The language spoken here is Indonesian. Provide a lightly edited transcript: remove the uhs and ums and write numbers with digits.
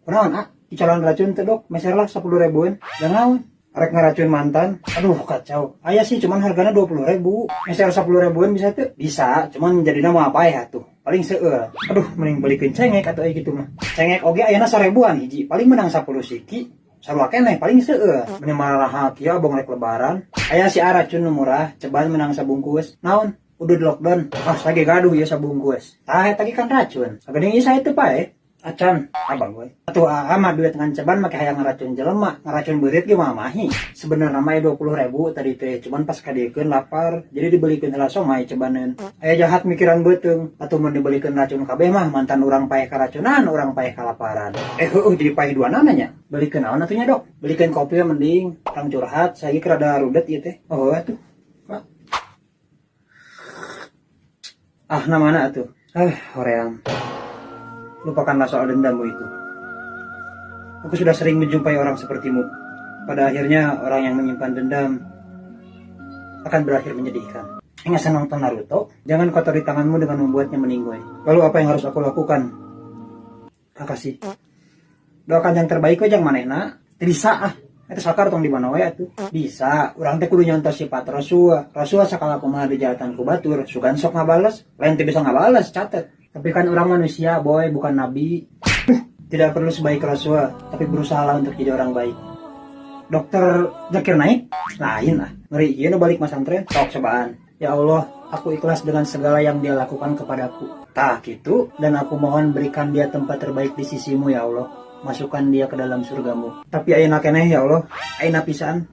Kunaon calon racun teh dok, meserlah 10.000-an. Dan naon? Arek ngeracun mantan. Aduh kacau. Aya sih cuman hargana 20.000. Meser 10.000-an bisa tuh? Bisa, cuman jadinya mau apa ya tuh? Paling seueur. Aduh, mending belikin cengek atau gitu mah. Cengek oge ayeuna 1.000-an hiji. Paling menang 10 siki. Sarua keneh paling seueur. Mending malah kieu abong rek lebaran. Aya si racun nu murah, cobaan menang sabungkus. Naon? Udah di lockdown. Ah, lagi gaduh ya sabungkus. Tah eta kan racun. Sagedeung ieu sae teu pae. Acan, abang gue. Atuh amat duit ngan ceban make hayang ngeracun jelema, ngeracun beureut ge mamahi. Sebenarnya mah 20.000 tadi teh, cuman pas kadiekeun lapar, jadi dibelikeun heula somai cebaneun. Aya jahat mikiran beuteung, atuh mun dibelikeun racun kabeh mah mantan urang paeh karacunan, urang paeh kalaparan. Jadi paeh duana nya. Belikeun naon atuh nya, Dok? Belikeun kopi mending, urang curhat, saya ge rada rudet ieu teh. Oh, atuh. Pak. Namana atuh? Hoream. Lupakanlah soal dendammu itu. Aku sudah sering menjumpai orang sepertimu. Pada akhirnya orang yang menyimpan dendam akan berakhir menyedihkan. Ingat nonton Naruto? Jangan kotori tanganmu dengan membuatnya meninggoy. Lalu apa yang harus aku lakukan? Kakasih. Doakan yang terbaik aja yang manehna. Bisa Itu sakar tong di mana wae atuh. Bisa. Urang teh kudu nyontos sifat Rasul. Rasul sakala kumaha dijahatan ku batur, sugan sok ngabales, lain teh bisa ngabales, catet. Tapi kan orang manusia, boy, bukan nabi. Tidak perlu sebaik Rasul, tapi berusahalah untuk jadi orang baik. Dokter Zakir Naik? Lain lah. Ngeri ieu nu balik masantren, sok cobaan. Ya Allah, aku ikhlas dengan segala yang dia lakukan kepadaku. Tah gitu, dan aku mohon berikan dia tempat terbaik di sisimu ya Allah. Masukkan dia ke dalam surgamu. Tapi ayeuna keneh ya Allah, ayeuna pisan.